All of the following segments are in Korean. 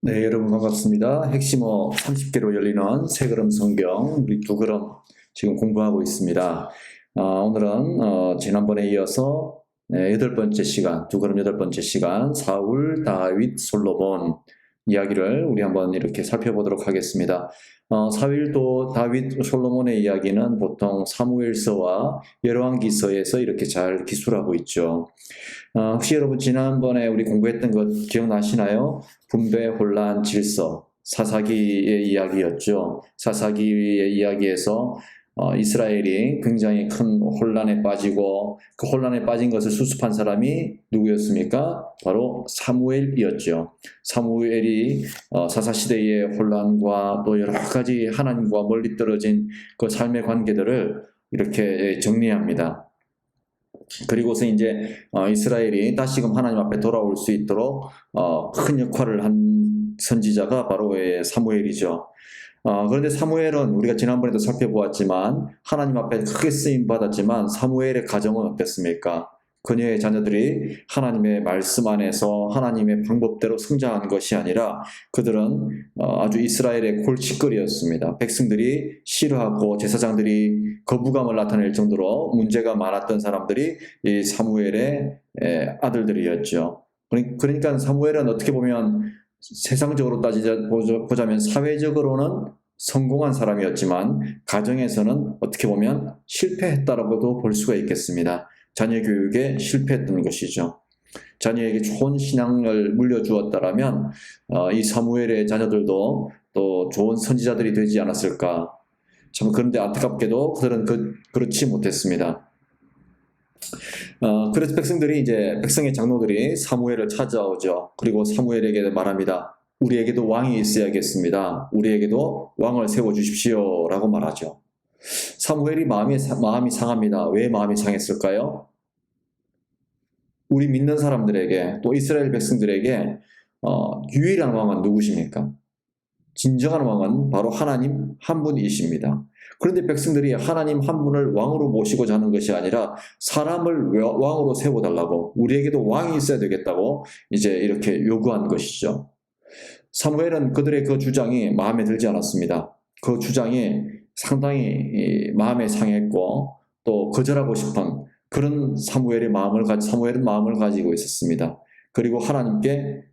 네, 여러분 반갑습니다. 핵심어 30개로 열리는 세 걸음 성경 우리 두 걸음 지금 공부하고 있습니다. 오늘은 지난번에 이어서 여덟 번째 시간, 두 걸음 여덟 번째 시간 사울, 다윗, 솔로몬 이야기를 우리 한번 이렇게 살펴보도록 하겠습니다. 사울도 다윗, 솔로몬의 이야기는 보통 사무엘서와 열왕기서에서 이렇게 잘 기술하고 있죠. 혹시 여러분 지난번에 우리 공부했던 것 기억나시나요? 분배, 혼란, 질서, 사사기의 이야기였죠. 사사기의 이야기에서 이스라엘이 굉장히 큰 혼란에 빠지고 그 혼란에 빠진 것을 수습한 사람이 누구였습니까? 바로 사무엘이었죠. 사무엘이 사사시대의 혼란과 또 여러 가지 하나님과 멀리 떨어진 그 삶의 관계들을 이렇게 정리합니다. 그리고서 이제 이스라엘이 다시금 하나님 앞에 돌아올 수 있도록 큰 역할을 한 선지자가 바로 사무엘이죠. 그런데 사무엘은 우리가 지난번에도 살펴보았지만 하나님 앞에 크게 쓰임 받았지만 사무엘의 가정은 어땠습니까? 그녀의 자녀들이 하나님의 말씀 안에서 하나님의 방법대로 성장한 것이 아니라 그들은 아주 이스라엘의 골칫거리였습니다. 백성들이 싫어하고 제사장들이 거부감을 나타낼 정도로 문제가 많았던 사람들이 이 사무엘의 아들들이었죠. 그러니까 사무엘은 어떻게 보면 세상적으로 따지자면 사회적으로는 성공한 사람이었지만 가정에서는 어떻게 보면 실패했다라고도 볼 수가 있겠습니다. 자녀 교육에 실패했던 것이죠. 자녀에게 좋은 신앙을 물려주었다라면 이 사무엘의 자녀들도 또 좋은 선지자들이 되지 않았을까. 참 그런데 안타깝게도 그들은 그렇지 못했습니다. 그래서 백성의 장로들이 사무엘을 찾아오죠. 그리고 사무엘에게 말합니다. 우리에게도 왕이 있어야겠습니다. 우리에게도 왕을 세워주십시오 라고 말하죠. 사무엘이 마음이 상합니다. 왜 마음이 상했을까요? 우리 믿는 사람들에게 또 이스라엘 백성들에게 유일한 왕은 누구십니까? 진정한 왕은 바로 하나님 한 분이십니다. 그런데 백성들이 하나님 한 분을 왕으로 모시고자 하는 것이 아니라 사람을 왕으로 세워달라고, 우리에게도 왕이 있어야 되겠다고 이제 이렇게 요구한 것이죠. 사무엘은 그들의 그 주장이 마음에 들지 않았습니다. 그 주장이 상당히 마음에 상했고 또 거절하고 싶은 그런 사무엘은 마음을 가지고 있었습니다. 그리고 하나님께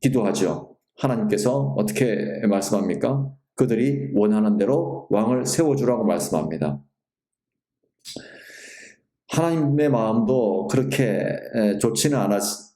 기도하죠. 하나님께서 어떻게 말씀합니까? 그들이 원하는 대로 왕을 세워주라고 말씀합니다. 하나님의 마음도 그렇게 좋지는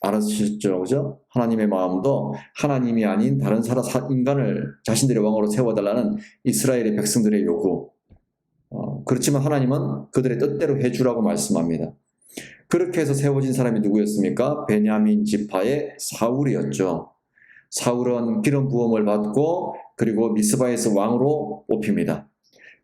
않으셨죠. 그죠? 하나님의 마음도 하나님이 아닌 다른 인간을 자신들의 왕으로 세워달라는 이스라엘의 백성들의 요구. 그렇지만 하나님은 그들의 뜻대로 해주라고 말씀합니다. 그렇게 해서 세워진 사람이 누구였습니까? 베냐민 지파의 사울이었죠. 사울은 기름 부음을 받고 그리고 미스바에서 왕으로 뽑힙니다.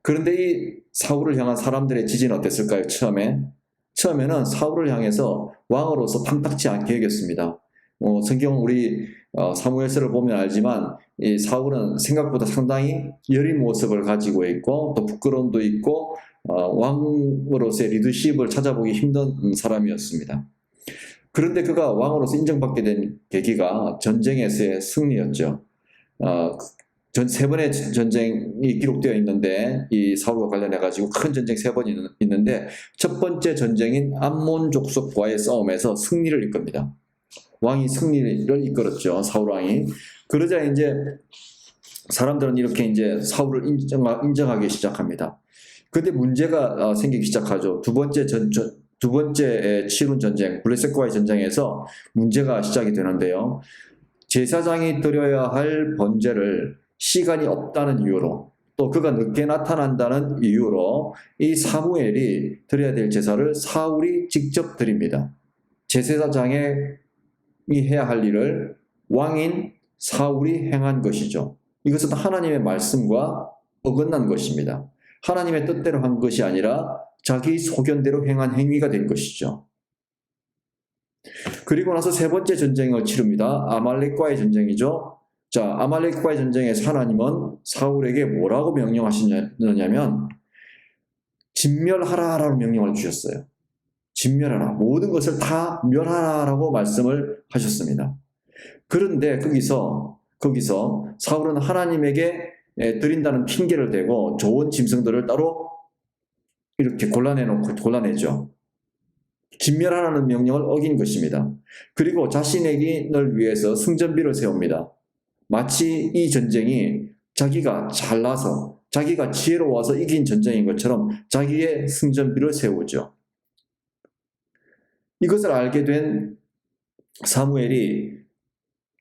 그런데 이 사울을 향한 사람들의 지지는 어땠을까요? 처음에는 사울을 향해서 왕으로서 탐탁지 않게 여겼습니다. 성경은 우리 사무엘서를 보면 알지만 이 사울은 생각보다 상당히 여린 모습을 가지고 있고 또 부끄러움도 있고 왕으로서의 리더십을 찾아보기 힘든 사람이었습니다. 그런데 그가 왕으로서 인정받게 된 계기가 전쟁에서의 승리였죠. 세 번의 전쟁이 기록되어 있는데 이 사울과 관련해 가지고 큰 전쟁 세 번이 있는데 첫 번째 전쟁인 암몬 족속과의 싸움에서 승리를 이끕니다. 왕이 승리를 이끌었죠. 사울 왕이. 그러자 이제 사람들은 이렇게 이제 사울을 인정하기 시작합니다. 그런데 문제가 생기기 시작하죠. 두 번째 치룬 전쟁, 블레셋과의 전쟁에서 문제가 시작이 되는데요. 제사장이 드려야 할 번제를 시간이 없다는 이유로 또 그가 늦게 나타난다는 이유로 이 사무엘이 드려야 될 제사를 사울이 직접 드립니다. 제사장이 해야 할 일을 왕인 사울이 행한 것이죠. 이것은 하나님의 말씀과 어긋난 것입니다. 하나님의 뜻대로 한 것이 아니라 자기 소견대로 행한 행위가 된 것이죠. 그리고 나서 세 번째 전쟁을 치릅니다. 아말렉과의 전쟁이죠. 자, 아말렉과의 전쟁에서 하나님은 사울에게 뭐라고 명령하시냐면 진멸하라라고 명령을 주셨어요. 진멸하라. 모든 것을 다 멸하라라고 말씀을 하셨습니다. 그런데 거기서 거기서 사울은 하나님에게 드린다는 핑계를 대고 좋은 짐승들을 따로 이렇게 골라내죠. 진멸하라는 명령을 어긴 것입니다. 그리고 자신을 위해서 승전비를 세웁니다. 마치 이 전쟁이 자기가 잘나서 자기가 지혜로워서 이긴 전쟁인 것처럼 자기의 승전비를 세우죠. 이것을 알게 된 사무엘이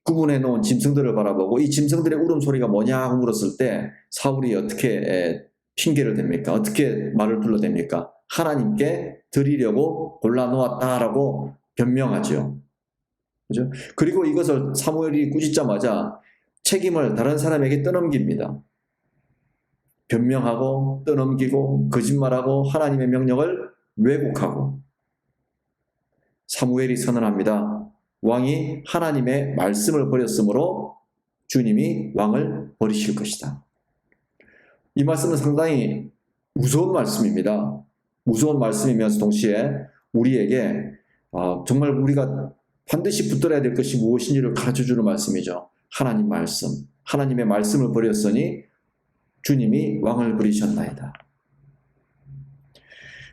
구분해 놓은 짐승들을 바라보고 이 짐승들의 울음소리가 뭐냐고 물었을 때 사울이 어떻게 핑계를 댑니까? 어떻게 말을 둘러댑니까? 하나님께 드리려고 골라놓았다라고 변명하죠. 그죠? 그리고 이것을 사무엘이 꾸짖자마자 책임을 다른 사람에게 떠넘깁니다. 변명하고 떠넘기고 거짓말하고 하나님의 명령을 왜곡하고. 사무엘이 선언합니다. 왕이 하나님의 말씀을 버렸으므로 주님이 왕을 버리실 것이다. 이 말씀은 상당히 무서운 말씀입니다. 무서운 말씀이면서 동시에 우리에게 정말 우리가 반드시 붙들어야 될 것이 무엇인지를 가르쳐주는 말씀이죠. 하나님 말씀. 하나님의 말씀을 버렸으니 주님이 왕을 버리셨나이다.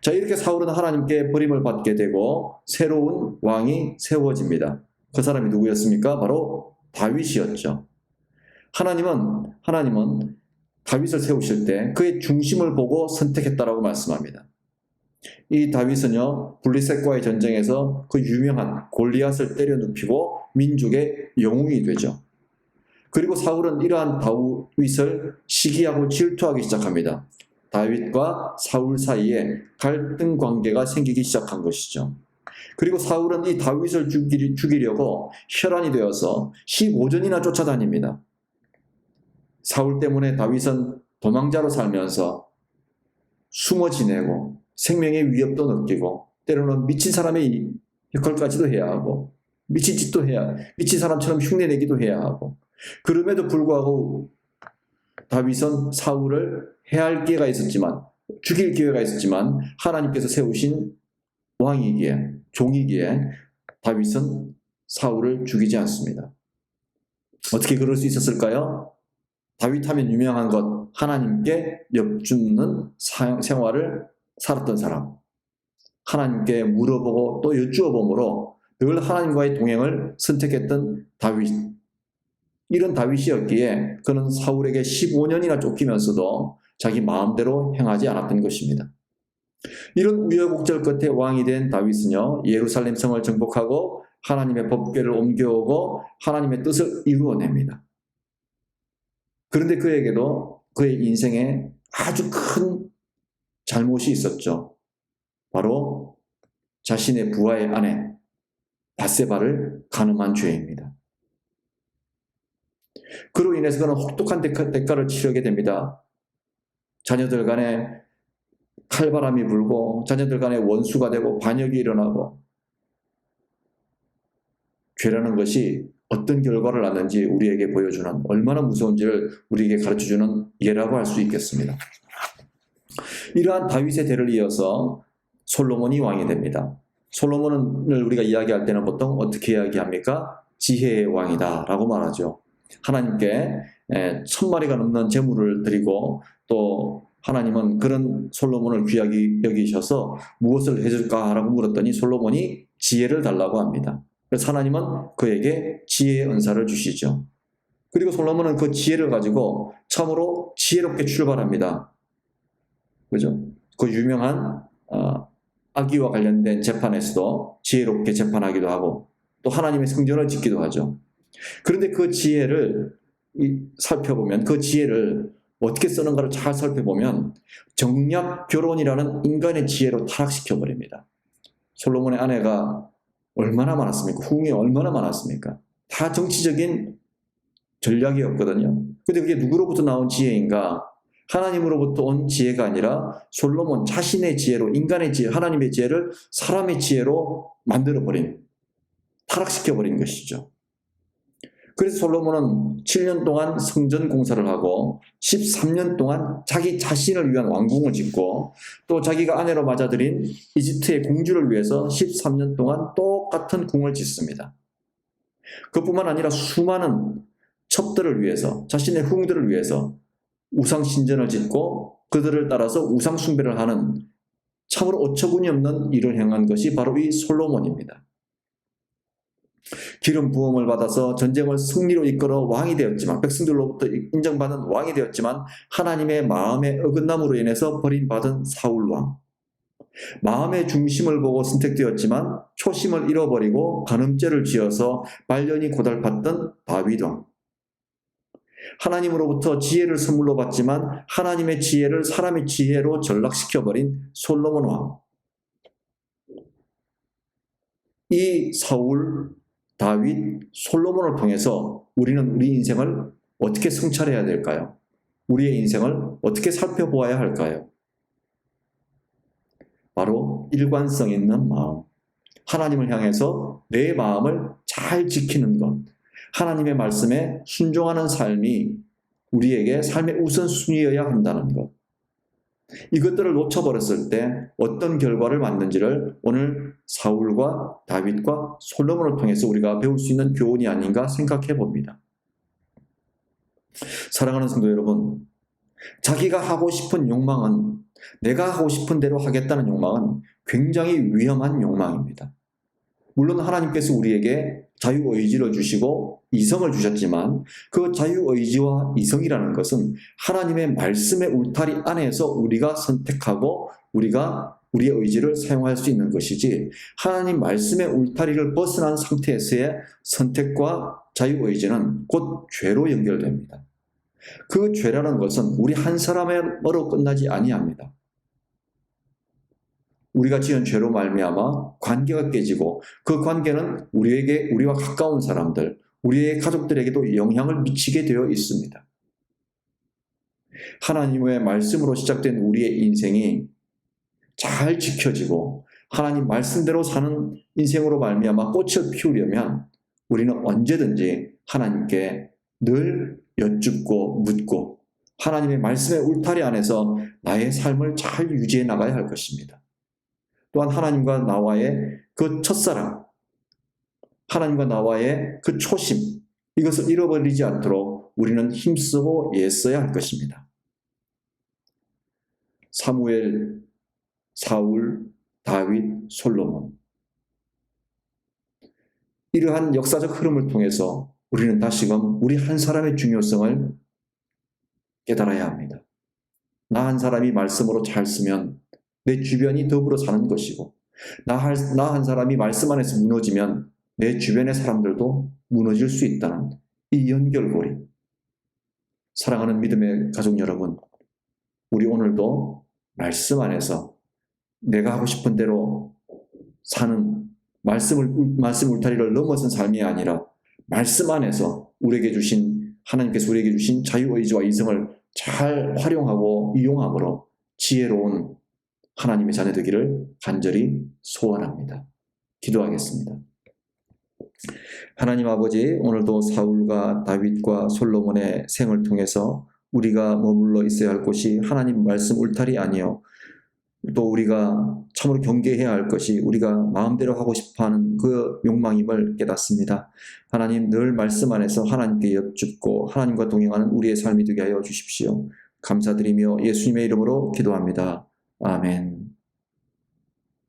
자, 이렇게 사울은 하나님께 버림을 받게 되고 새로운 왕이 세워집니다. 그 사람이 누구였습니까? 바로 다윗이었죠. 하나님은 다윗을 세우실 때 그의 중심을 보고 선택했다라고 말씀합니다. 이 다윗은요, 블리셋과의 전쟁에서 그 유명한 골리앗을 때려 눕히고 민족의 영웅이 되죠. 그리고 사울은 이러한 다윗을 시기하고 질투하기 시작합니다. 다윗과 사울 사이에 갈등 관계가 생기기 시작한 것이죠. 그리고 사울은 이 다윗을 죽이려고 혈안이 되어서 15전이나 쫓아다닙니다. 사울 때문에 다윗은 도망자로 살면서 숨어 지내고 생명의 위협도 느끼고 때로는 미친 사람의 역할까지도 해야 하고 미친 짓도 해야, 미친 사람처럼 흉내내기도 해야 하고, 그럼에도 불구하고 다윗은 사울을 해할 기회가 있었지만, 죽일 기회가 있었지만 하나님께서 세우신 왕이기에, 종이기에 다윗은 사울을 죽이지 않습니다. 어떻게 그럴 수 있었을까요? 다윗 하면 유명한 것, 하나님께 엽주는 생활을 살았던 사람, 하나님께 물어보고 또 여쭈어봄으로 늘 하나님과의 동행을 선택했던 다윗. 이런 다윗이었기에 그는 사울에게 15년이나 쫓기면서도 자기 마음대로 행하지 않았던 것입니다. 이런 우여곡절 끝에 왕이 된 다윗은요, 예루살렘 성을 정복하고 하나님의 법궤를 옮겨오고 하나님의 뜻을 이루어냅니다. 그런데 그에게도 그의 인생에 아주 큰 잘못이 있었죠. 바로 자신의 부하의 아내 밧세바를 간음한 죄입니다. 그로 인해서 그는 혹독한 대가를 치르게 됩니다. 자녀들 간에 칼바람이 불고 자녀들 간에 원수가 되고 반역이 일어나고, 죄라는 것이 어떤 결과를 낳는지 우리에게 보여주는, 얼마나 무서운지를 우리에게 가르쳐주는 예라고 할 수 있겠습니다. 이러한 다윗의 대를 이어서 솔로몬이 왕이 됩니다. 솔로몬을 우리가 이야기할 때는 보통 어떻게 이야기합니까? 지혜의 왕이다 라고 말하죠. 하나님께 1000마리가 넘는 제물을 드리고, 또 하나님은 그런 솔로몬을 귀하게 여기셔서 무엇을 해줄까 라고 물었더니 솔로몬이 지혜를 달라고 합니다. 그래서 하나님은 그에게 지혜의 은사를 주시죠. 그리고 솔로몬은 그 지혜를 가지고 참으로 지혜롭게 출발합니다. 그죠? 그 유명한 아기와 관련된 재판에서도 지혜롭게 재판하기도 하고 또 하나님의 성전을 짓기도 하죠. 그런데 그 지혜를 살펴보면, 그 지혜를 어떻게 쓰는가를 잘 살펴보면 정략 결혼이라는 인간의 지혜로 타락시켜버립니다. 솔로몬의 아내가 얼마나 많았습니까? 후궁이 얼마나 많았습니까? 다 정치적인 전략이었거든요. 근데 그게 누구로부터 나온 지혜인가? 하나님으로부터 온 지혜가 아니라 솔로몬 자신의 지혜로, 인간의 지혜, 하나님의 지혜를 사람의 지혜로 만들어버린, 타락시켜버린 것이죠. 그래서 솔로몬은 7년 동안 성전 공사를 하고 13년 동안 자기 자신을 위한 왕궁을 짓고, 또 자기가 아내로 맞아들인 이집트의 공주를 위해서 13년 동안 똑같은 궁을 짓습니다. 그뿐만 아니라 수많은 첩들을 위해서, 자신의 후궁들을 위해서 우상 신전을 짓고 그들을 따라서 우상 숭배를 하는 참으로 어처구니 없는 일을 행한 것이 바로 이 솔로몬입니다. 기름 부음을 받아서 전쟁을 승리로 이끌어 왕이 되었지만, 백성들로부터 인정받은 왕이 되었지만, 하나님의 마음의 어긋남으로 인해서 버림받은 사울 왕. 마음의 중심을 보고 선택되었지만 초심을 잃어버리고 간음죄를 지어서 말년이 고달팠던 다윗 왕. 하나님으로부터 지혜를 선물로 받지만 하나님의 지혜를 사람의 지혜로 전락시켜버린 솔로몬 왕. 이 사울, 다윗, 솔로몬을 통해서 우리는 우리 인생을 어떻게 성찰해야 될까요? 우리의 인생을 어떻게 살펴보아야 할까요? 바로 일관성 있는 마음, 하나님을 향해서 내 마음을 잘 지키는 것, 하나님의 말씀에 순종하는 삶이 우리에게 삶의 우선순위여야 한다는 것. 이것들을 놓쳐버렸을 때 어떤 결과를 맞는지를 오늘 사울과 다윗과 솔로몬을 통해서 우리가 배울 수 있는 교훈이 아닌가 생각해 봅니다. 사랑하는 성도 여러분, 자기가 하고 싶은 욕망은, 내가 하고 싶은 대로 하겠다는 욕망은 굉장히 위험한 욕망입니다. 물론 하나님께서 우리에게 자유의지를 주시고 이성을 주셨지만 그 자유의지와 이성이라는 것은 하나님의 말씀의 울타리 안에서 우리가 선택하고 우리가 우리의 의지를 사용할 수 있는 것이지, 하나님 말씀의 울타리를 벗어난 상태에서의 선택과 자유의지는 곧 죄로 연결됩니다. 그 죄라는 것은 우리 한 사람으로 끝나지 아니합니다. 우리가 지은 죄로 말미암아 관계가 깨지고 그 관계는 우리와 가까운 사람들, 우리의 가족들에게도 영향을 미치게 되어 있습니다. 하나님의 말씀으로 시작된 우리의 인생이 잘 지켜지고 하나님 말씀대로 사는 인생으로 말미암아 꽃을 피우려면 우리는 언제든지 하나님께 늘 여쭙고 묻고 하나님의 말씀의 울타리 안에서 나의 삶을 잘 유지해 나가야 할 것입니다. 또한 하나님과 나와의 그 첫사랑, 하나님과 나와의 그 초심, 이것을 잃어버리지 않도록 우리는 힘쓰고 애써야 할 것입니다. 사무엘, 사울, 다윗, 솔로몬, 이러한 역사적 흐름을 통해서 우리는 다시금 우리 한 사람의 중요성을 깨달아야 합니다. 나 한 사람이 말씀으로 잘 쓰면 내 주변이 더불어 사는 것이고, 나 한 사람이 말씀 안에서 무너지면 내 주변의 사람들도 무너질 수 있다는 이 연결고리. 사랑하는 믿음의 가족 여러분, 우리 오늘도 말씀 안에서 내가 하고 싶은 대로 사는 말씀 울타리를 넘어선 삶이 아니라 말씀 안에서 하나님께서 우리에게 주신 자유의지와 이성을 잘 활용하고 이용함으로 지혜로운 하나님의 자녀 되기를 간절히 소원합니다. 기도하겠습니다. 하나님 아버지, 오늘도 사울과 다윗과 솔로몬의 생을 통해서 우리가 머물러 있어야 할 곳이 하나님 말씀 울타리 아니요, 또 우리가 참으로 경계해야 할 것이 우리가 마음대로 하고 싶어하는 그 욕망임을 깨닫습니다. 하나님, 늘 말씀 안에서 하나님께 여쭙고 하나님과 동행하는 우리의 삶이 되게 하여 주십시오. 감사드리며 예수님의 이름으로 기도합니다. 아멘.